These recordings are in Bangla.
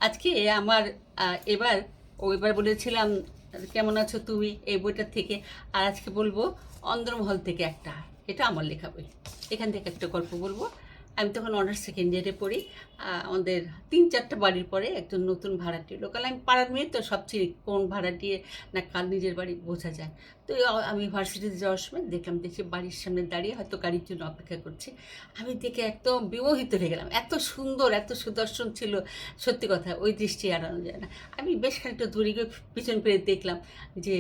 আজকে আমার এবার এবার বলেছিলাম কেমন আছো তুমি এই বইটার থেকে। আর আজকে বলবো অন্দরমহল থেকে একটা, এটা আমার লেখা বই। এখান থেকে একটা গল্প বলবো। আমি তখন অনার্স সেকেন্ড ইয়ারে পড়ি। আমাদের 3-4টা বাড়ির পরে একজন নতুন ভাড়াটিয়া লোকাল, আমি পাড়ার মেয়ে তো সব চিনি, কোন ভাড়াটিয়ে না কার নিজের বাড়ি বোঝা যায়। তো আমি ভার্সিটিতে যাওয়ার সময় দেখি বাড়ির সামনে দাঁড়িয়ে হয়তো গাড়ির জন্য অপেক্ষা করছে। আমি দেখে একদম বিমোহিত হয়ে গেলাম, এত সুন্দর এত সুদর্শন ছিল। সত্যি কথা, ওই দৃষ্টি এড়ানো যায় না। আমি বেশ খানিকটা দূরে গিয়ে পিছন ফিরে দেখলাম যে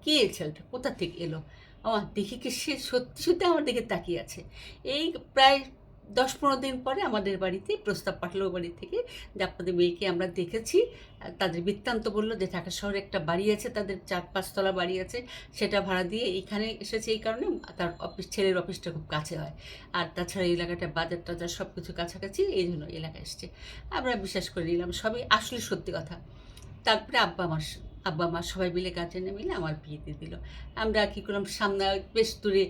কে এই ছেলেটা, কোথা থেকে এলো। আমার দেখি কি সে সত্যি সত্যি আমার দিকে তাকিয়ে আছে। এই প্রায় 10-15 দিন পরে আমাদের বাড়িতে প্রস্তাব পাঠালো বাড়ি থেকে যে আপনাদের মেয়েকে আমরা দেখেছি। তাদের বৃত্তান্ত বললো যে ঢাকা শহরে একটা বাড়ি আছে, তাদের 4-5 তলা বাড়ি আছে, সেটা ভাড়া দিয়ে এখানে এসেছে। এই কারণে তার ছেলের অফিসটা খুব কাছে হয়। আর তাছাড়া এই এলাকাটা বাজার টাজার সব কিছু কাছাকাছি, এই জন্য এলাকায় এসছে। আমরা বিশ্বাস করে নিলাম, সবই আসলে সত্যি কথা। তারপরে আব্বা মা সবাই মিলে গার্জেনে মিলে আমার বিয়ে দিয়ে দিল। আমরা কী করলাম, সামনে বেশ দূরে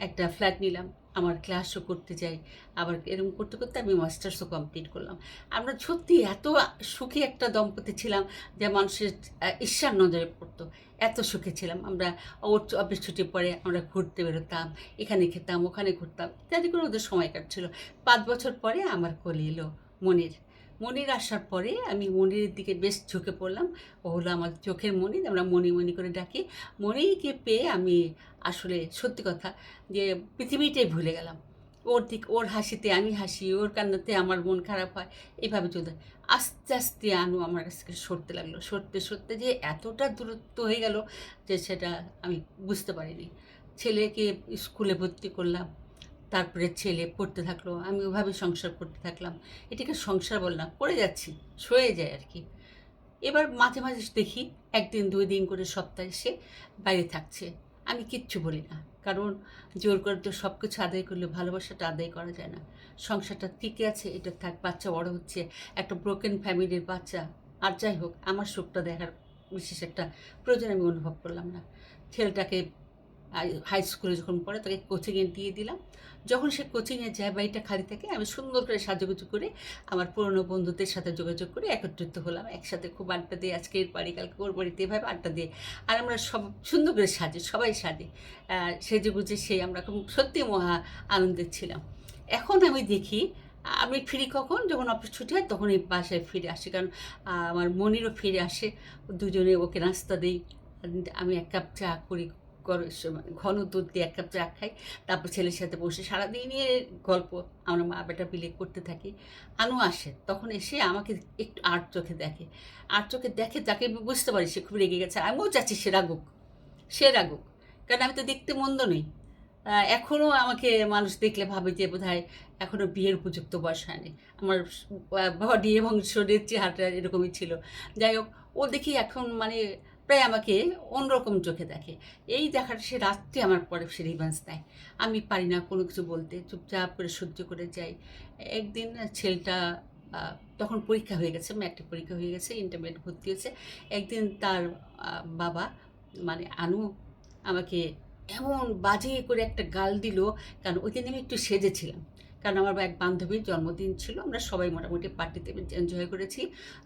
একটা ফ্ল্যাট নিলাম। আমার ক্লাসও করতে যাই, আবার এরকম করতে করতে আমি মাস্টার্সও কমপ্লিট করলাম। আমরা সত্যি এত সুখী একটা দম্পতি ছিলাম যে মানুষের ঈর্ষার নজরে পড়তো। এত সুখে ছিলাম আমরা। ওর অফিস ছুটির পরে আমরা ঘুরতে বেরোতাম, এখানে খেতাম ওখানে ঘুরতাম ইত্যাদি করে ওদের সময় কাটছিল। 5 বছর পরে আমার কোলে এলো মনির। মনির আসার পরে আমি মনিরের দিকে বেশ ঝুঁকে পড়লাম। ও হলো আমার চোখের মনি, আমরা মনি মনি করে ডাকি। মনিকে পেয়ে আমি আসলে সত্যি কথা যে পৃথিবীটাই ভুলে গেলাম। ওর হাসিতে আমি হাসি, ওর কান্নাতে আমার মন খারাপ হয়, এইভাবে চলতে। আস্তে আস্তে আনু আমার কাছ থেকে সরতে লাগলো, সরতে সরতে যে এতটা দূরত্ব হয়ে গেল যে সেটা আমি বুঝতে পারিনি। ছেলেকে স্কুলে ভর্তি করলাম, তারপরে ছেলে পড়তে থাকলো, আমি ওভাবে সংসার করতে থাকলাম। এটাকে সংসার বল না, করে যাচ্ছি, সয়ে যায় আর কি। এবার মাঝে মাঝে দেখি 1 দিন 2 দিন করে সপ্তাহে সে বাইরে থাকছে। আমি কিচ্ছু বলি না, কারণ জোর করে তো সব কিছু আদায় করলে ভালোবাসাটা আদায় করা যায় না। সংসারটা টিকে আছে, এটা থাক, বাচ্চা বড় হচ্ছে, একটা ব্রোকেন ফ্যামিলির বাচ্চা। আর যাই হোক, আমার সুখটা দেখার বিশেষ একটা প্রয়োজন আমি অনুভব করলাম না। ছেলেটাকে হাই স্কুলে যখন পড়ে তাকে কোচিংয়ে দিয়ে দিলাম। যখন সে কোচিংয়ে যায়, বাড়িটা খালি থাকে, আমি সুন্দর করে সাজুগুজু করে আমার পুরনো বন্ধুদের সাথে যোগাযোগ করে একত্রিত হলাম। একসাথে খুব আড্ডা দিয়ে, আজকে এর বাড়ি কালকে ওর বাড়িতে, এভাবে আড্ডা দিয়ে। আর আমরা সব সুন্দর করে সাজি, সবাই সাজি, সেজেগুজে সেই আমরা খুব সত্যি মহা আনন্দের ছিলাম। এখন আমি দেখি আমি ফিরি কখন, যখন অফিস ছুটি হয় তখন এই বাসায় ফিরে আসি, কারণ আমার মনিরও ফিরে আসে। দুজনে ওকে নাস্তা দিই, আমি 1 কাপ চা করি, ঘন দুধ দিয়ে 1 কাপ চা খাই। তারপর ছেলের সাথে বসে সারাদিনের গল্প আমরা মা বেটা মিলে করতে থাকি। আনু আসে, তখন এসে আমাকে একটু আর চোখে দেখে। আর চোখে দেখে, তাকে আমি বুঝতে পারি সে খুব রেগে গেছে। আমিও চাচ্ছি সে রাগুক, সে রাগুক, কারণ আমি তো দেখতে মন্দ নই। এখনও আমাকে মানুষ দেখলে ভাবে যে বোধহয় এখনও বিয়ের উপযুক্ত বয়স হয়নি। আমার বডি এবং শরীরের চেহারাটা এরকমই ছিল। যাই হোক, ও দেখি এখন মানে প্রায় আমাকে অন্যরকম চোখে দেখে। এই দেখাটা সে রাত্রে আমার পরে সে রিভান্স দেয়। আমি পারি না কোনো কিছু বলতে, চুপচাপ করে সহ্য করে যাই। একদিন ছেলেটা তখন পরীক্ষা হয়ে গেছে, ম্যাট্রিক পরীক্ষা হয়ে গেছে, ইন্টারমিডিয়েট ভর্তি হয়েছে। একদিন তার বাবা মানে আনু আমাকে এমন বাজে করে একটা গাল দিল, কারণ ওই দিন আমি একটু সেজেছিলাম। কারণ আমার এক বান্ধবীর জন্মদিন ছিল, আমরা সবাই মোটামুটি পার্টিতে এনজয় করেছি।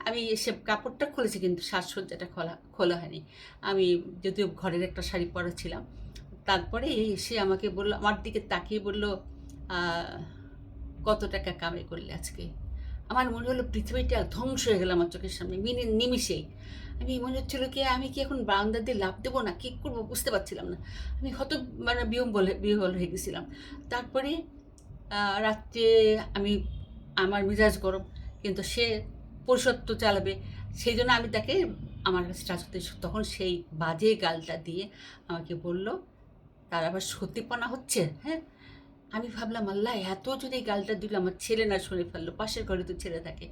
আমি এসে কাপড়টা খুলেছি কিন্তু সাজসজ্জাটা খোলা খোলা হয়নি। আমি যদিও ঘরের একটা শাড়ি পরা ছিলাম। তারপরে এসে আমাকে বলল, আমার দিকে তাকিয়ে বলল, কত টাকা কামাই করলে আজকে? আমার মনে হলো পৃথিবীটা ধ্বংস হয়ে গেল আমার চোখের সামনে নিমিষেই। আমি মনে হচ্ছিল কি আমি কি এখন বারান্দা দিয়ে লাফ দেবো না কী করবো বুঝতে পারছিলাম না। আমি মানে বিহ্বল হয়ে গেছিলাম। তারপরে রাত্রে আমি, আমার মেজাজ গরম, কিন্তু সে পরিষদ তো চালাবে, সেই জন্য আমি তাকে আমার কাছে টাচতে, তখন সেই বাজে গালটা দিয়ে আমাকে বলল, তার আবার সত্যিপনা হচ্ছে, হ্যাঁ। আমি ভাবলাম, আল্লাহ, এত যদি এই গালটা দিল, আমার ছেলে না শুনে ফেললো, পাশের ঘরে তো ছেলে থাকে।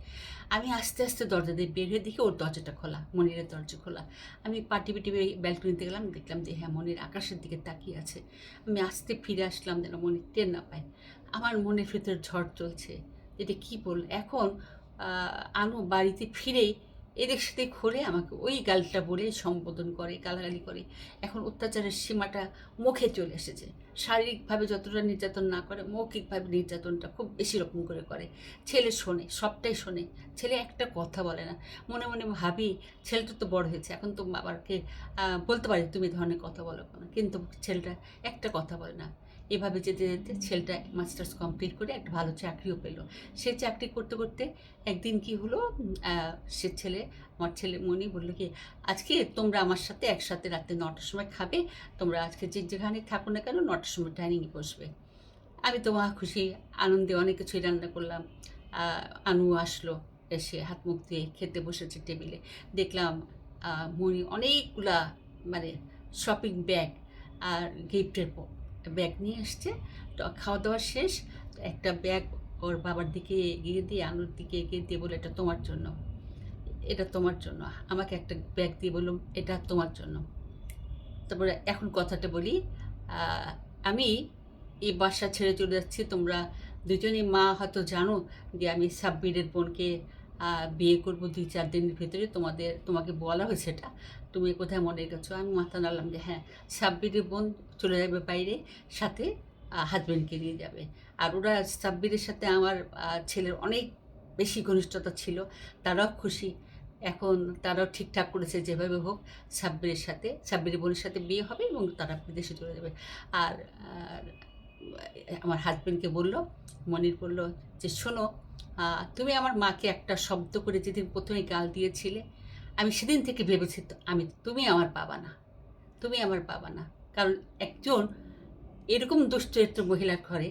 আমি আস্তে আস্তে দরজা দিয়ে বের হয়ে দেখি ওর দরজাটা খোলা, মনিরের দরজা খোলা। আমি পাটি পিটি ব্যালকনিতে গেলাম, দেখলাম যে হ্যাঁ, মনির আকাশের দিকে তাকিয়ে আছে। আমি আস্তে ফিরে আসলাম যেন মনির টের না পায়। আমার মনের ভেতর ঝড় চলছে, এটা কী বল এখন। আনু বাড়িতে ফিরেই এদের সাথে ঘুরে আমাকে ওই গালটা বলে সম্বোধন করে, গালাগালি করে। এখন অত্যাচারের সীমাটা মুখে চলে এসেছে। শারীরিকভাবে যতটা নির্যাতন না করে, মৌখিকভাবে নির্যাতনটা খুব বেশি রকম করে করে। ছেলে শোনে, সবটাই শোনে। ছেলে একটা কথা বলে না। মনে মনে ভাবি, ছেলেটা তো বড় হয়েছে, এখন তো বাবাকে বলতে পারি তুমি এ ধরনের কথা বলো কেন, কিন্তু ছেলেটা একটা কথা বলে না। এভাবে যেতে যেতে ছেলেটা মাস্টার্স কমপ্লিট করে একটা ভালো চাকরিও পেলো। সে চাকরি করতে করতে একদিন কি হলো, সে ছেলে, আমার ছেলে মনি বললো কি, আজকে তোমরা আমার সাথে একসাথে রাত্রে 9টার সময় খাবে, তোমরা আজকে যে যেখানে থাকো না কেন 9টার সময় ডাইনিংয়ে বসবে। আমি তো মহা খুশি, আনন্দে অনেক কিছুই রান্না করলাম। আনু আসলো, এসে হাত মুখ দিয়ে খেতে বসেছে টেবিলে। দেখলাম মনি অনেকগুলা মানে শপিং ব্যাগ আর গিফটের ব্যাগ নিয়ে এসছে। তো খাওয়া দাওয়া শেষ, তো একটা ব্যাগ ওর বাবার দিকে এগিয়ে দিয়ে, আনুর দিকে এগিয়ে দিয়ে বলে, এটা তোমার জন্য, এটা তোমার জন্য। আমাকে একটা ব্যাগ দিয়ে বললাম, এটা তোমার জন্য। তারপরে এখন কথাটা বলি, আমি এই বাসা ছেড়ে চলে যাচ্ছি। তোমরা দুজনেই মা হয়তো জানো যে আমি সাব্বিরের বোনকে বিয়ে করবো 2-4 দিনের ভেতরে। তোমাকে বলা হয়েছে এটা, তুমি কোথায় মনে রেখেছো? আমি মাথা নাড়লাম যে হ্যাঁ, সাব্বিরের বোন চলে যাবে বাইরে, সাথে হাজব্যান্ডকে নিয়ে যাবে। আর ওরা, সাব্বিরের সাথে আমার ছেলের অনেক বেশি ঘনিষ্ঠতা ছিল, তারাও খুশি। এখন তারাও ঠিকঠাক করেছে যেভাবে হোক, সাব্বিরের বোনের সাথে বিয়ে হবে এবং তারা বিদেশে চলে যাবে। আর আর আমার হাজব্যান্ডকে বলল, মনির বলল যে শোনো, তুমি আমার মাকে একটা শব্দ করে যেদিন প্রথমে গাল দিয়েছিলে, আমি সেদিন থেকে ভেবেছি তুমি আমার বাবা না, তুমি আমার বাবা না। কারণ একজন এরকম দুশ্চরিত্র মহিলার ঘরে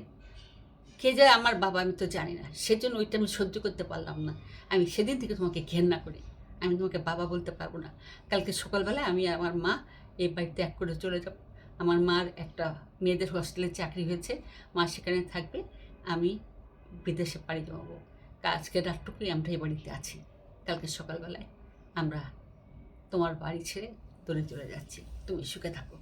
কে যায় আমার বাবা আমি তো জানি না, সেজন্য ওইটা আমি সহ্য করতে পারলাম না। আমি সেদিন থেকে তোমাকে ঘেন্না করি, আমি তোমাকে বাবা বলতে পারবো না। কালকে সকালবেলায় আমি আর আমার মা এই বাড়ি ত্যাগ করে চলে যাব। আমার মার একটা মেয়েদের হোস্টেলে চাকরি হয়েছে, মা সেখানে থাকবে, আমি বিদেশে পাড়ি জমাবো। আজকে রাতটুকুই আমরা এই বাড়িতে আছি, কালকে সকালবেলায় আমরা তোমার বাড়ি ছেড়ে দূরে চলে যাচ্ছি, তুমি সুখে থাকো।